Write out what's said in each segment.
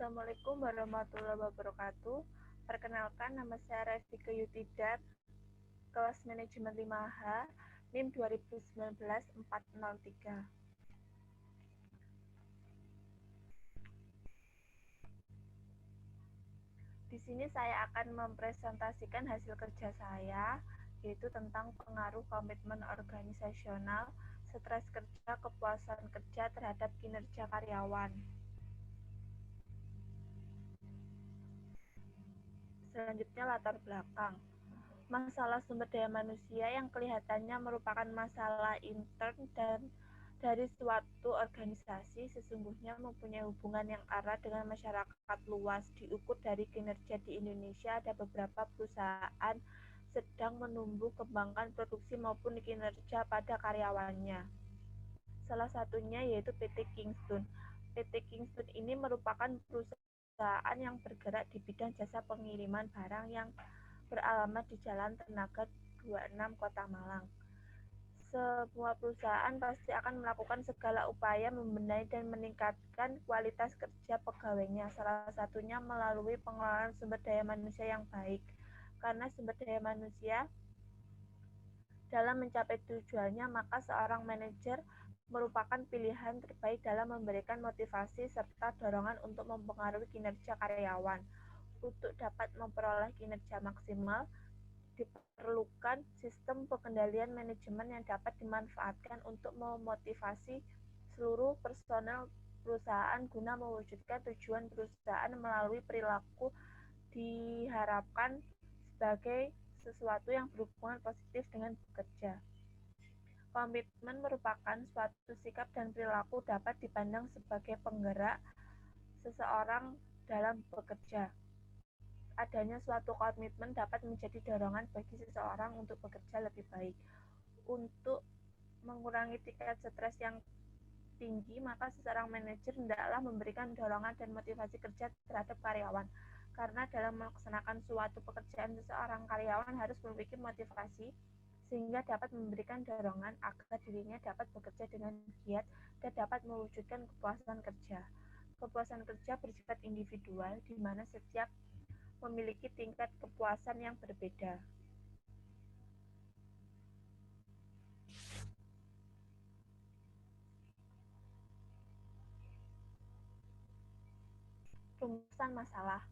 Assalamualaikum warahmatullahi wabarakatuh. Perkenalkan, nama saya Revika Yutidar, kelas manajemen 5H, NIM 2019-403. Di sini saya akan mempresentasikan hasil kerja saya, yaitu tentang pengaruh komitmen organisasional, stres kerja, kepuasan kerja terhadap kinerja karyawan. Selanjutnya, latar belakang. Masalah sumber daya manusia yang kelihatannya merupakan masalah intern dan dari suatu organisasi sesungguhnya mempunyai hubungan yang erat dengan masyarakat luas. Diukur dari kinerja di Indonesia, ada beberapa perusahaan sedang menumbuh kembangkan produksi maupun kinerja pada karyawannya. Salah satunya yaitu PT Kingston. PT Kingston ini merupakan perusahaan yang bergerak di bidang jasa pengiriman barang yang beralamat di Jalan Tenaga 26 Kota Malang. Semua perusahaan pasti akan melakukan segala upaya membenahi dan meningkatkan kualitas kerja pegawainya, salah satunya melalui pengelolaan sumber daya manusia yang baik. Karena sumber daya manusia dalam mencapai tujuannya, maka seorang manajer merupakan pilihan terbaik dalam memberikan motivasi serta dorongan untuk mempengaruhi kinerja karyawan. Untuk dapat memperoleh kinerja maksimal, diperlukan sistem pengendalian manajemen yang dapat dimanfaatkan untuk memotivasi seluruh personel perusahaan guna mewujudkan tujuan perusahaan melalui perilaku diharapkan sebagai sesuatu yang berhubungan positif dengan bekerja. Komitmen merupakan suatu sikap dan perilaku dapat dipandang sebagai penggerak seseorang dalam bekerja. Adanya suatu komitmen dapat menjadi dorongan bagi seseorang untuk bekerja lebih baik. Untuk mengurangi tingkat stres yang tinggi, maka seorang manajer hendaklah memberikan dorongan dan motivasi kerja terhadap karyawan. Karena dalam melaksanakan suatu pekerjaan, seseorang karyawan harus memiliki motivasi sehingga dapat memberikan dorongan agar dirinya dapat bekerja dengan giat dan dapat mewujudkan kepuasan kerja. Kepuasan kerja bersifat individual, di mana setiap memiliki tingkat kepuasan yang berbeda. Rumusan masalah.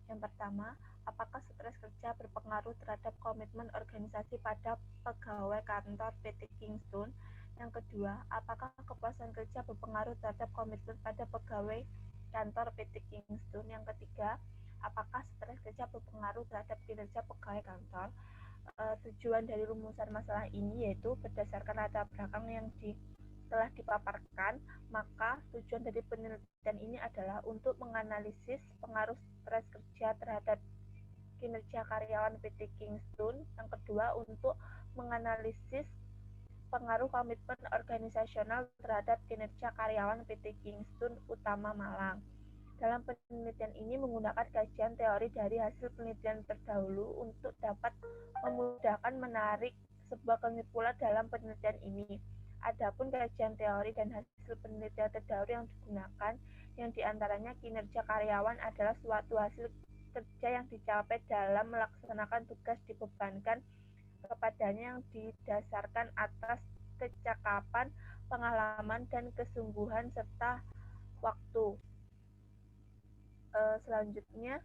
Yang pertama, apakah stres kerja berpengaruh terhadap komitmen organisasi pada pegawai kantor PT Kingston? Yang kedua, apakah kepuasan kerja berpengaruh terhadap komitmen pada pegawai kantor PT Kingston? Yang ketiga, apakah stres kerja berpengaruh terhadap kinerja pegawai kantor? Tujuan dari rumusan masalah ini yaitu berdasarkan latar belakang yang telah dipaparkan, maka tujuan dari penelitian ini adalah untuk menganalisis pengaruh stres kerja terhadap kinerja karyawan PT Kingston. Yang kedua, untuk menganalisis pengaruh komitmen organisasional terhadap kinerja karyawan PT Kingston Utama Malang. Dalam penelitian ini menggunakan kajian teori dari hasil penelitian terdahulu untuk dapat memudahkan menarik sebuah kesimpulan dalam penelitian ini. Adapun kajian teori dan hasil penelitian terdahulu yang digunakan, yang diantaranya kinerja karyawan adalah suatu hasil kerja yang dicapai dalam melaksanakan tugas dibebankan kepadanya yang didasarkan atas kecakapan, pengalaman, dan kesungguhan serta waktu. Selanjutnya,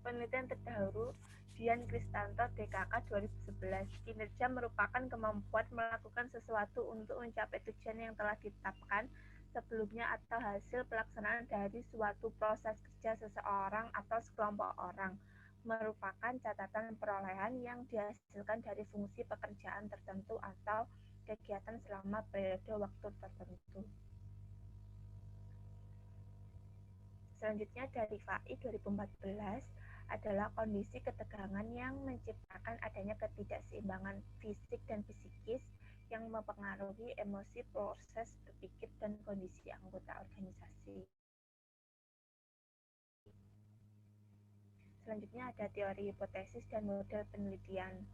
penelitian terdahulu Dian Kristanto DKK 2011. Kinerja merupakan kemampuan melakukan sesuatu untuk mencapai tujuan yang telah ditetapkan sebelumnya atau hasil pelaksanaan dari suatu proses kerja seseorang atau sekelompok orang. Merupakan catatan perolehan yang dihasilkan dari fungsi pekerjaan tertentu atau kegiatan selama periode waktu tertentu. Selanjutnya dari FAI 2014 adalah kondisi ketegangan yang menciptakan adanya ketidakseimbangan fisik dan psikis yang mempengaruhi emosi, proses berpikir, dan kondisi anggota organisasi. Selanjutnya ada teori hipotesis dan model penelitian.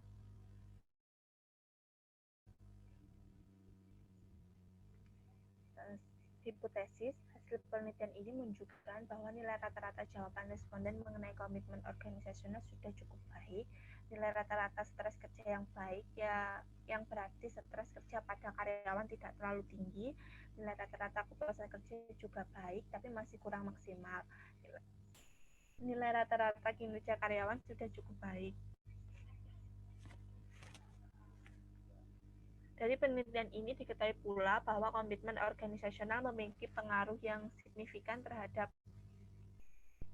hipotesis, hasil penelitian ini menunjukkan bahwa nilai rata-rata jawaban responden mengenai komitmen organisasional sudah cukup baik. Nilai rata-rata stres kerja yang baik, ya yang berarti stres kerja pada karyawan tidak terlalu tinggi. Nilai rata-rata kepuasan kerja juga baik, tapi masih kurang maksimal. Nilai rata-rata kinerja karyawan sudah cukup baik. Dari penelitian ini diketahui pula bahwa komitmen organisasional memiliki pengaruh yang signifikan terhadap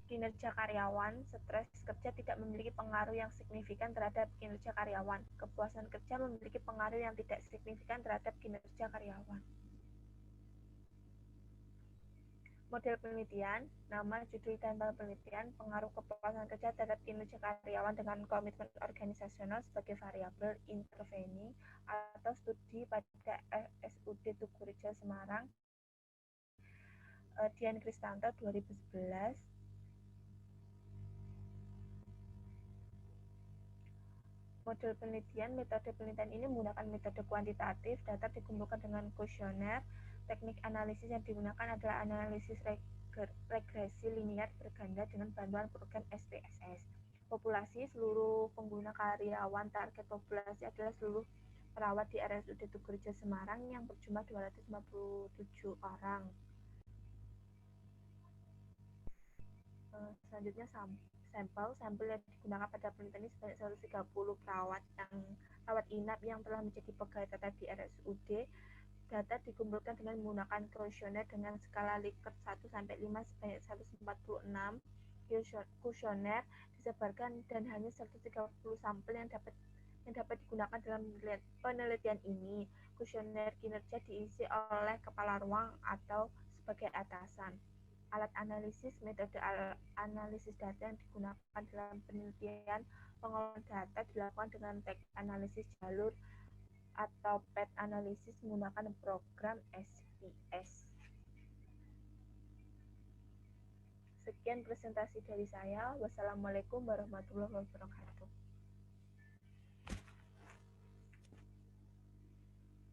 kinerja karyawan. Stres kerja tidak memiliki pengaruh yang signifikan terhadap kinerja karyawan. Kepuasan kerja memiliki pengaruh yang tidak signifikan terhadap kinerja karyawan. Model penelitian, nama, judul, dan penelitian, pengaruh kepuasan kerja terhadap kinerja karyawan dengan komitmen organisasional sebagai variabel intervening atau studi pada RSUD Tugu Rejo Semarang, Dian Kristanto 2011. Model penelitian, metode penelitian ini menggunakan metode kuantitatif, data dikumpulkan dengan kuesioner. Teknik analisis yang digunakan adalah analisis regresi linier berganda dengan bantuan program SPSS. Populasi seluruh pengguna karyawan, target populasi adalah seluruh perawat di RSUD Tugu Rejo Semarang yang berjumlah 257 orang. Selanjutnya sampel yang digunakan pada penelitian ini sebanyak 130 perawat inap yang telah menjadi pegawai tetap di RSUD. Data dikumpulkan dengan menggunakan kuesioner dengan skala Likert 1 sampai 5 sebanyak 146 kuesioner disebarkan dan hanya 130 sampel yang dapat digunakan dalam penelitian ini. Kuesioner kinerja diisi oleh kepala ruang atau sebagai atasan. Alat analisis, metode analisis data yang digunakan dalam penelitian pengolahan data dilakukan dengan teknik analisis jalur atau PET analisis menggunakan program SPS. Sekian presentasi dari saya. Wassalamualaikum warahmatullahi wabarakatuh.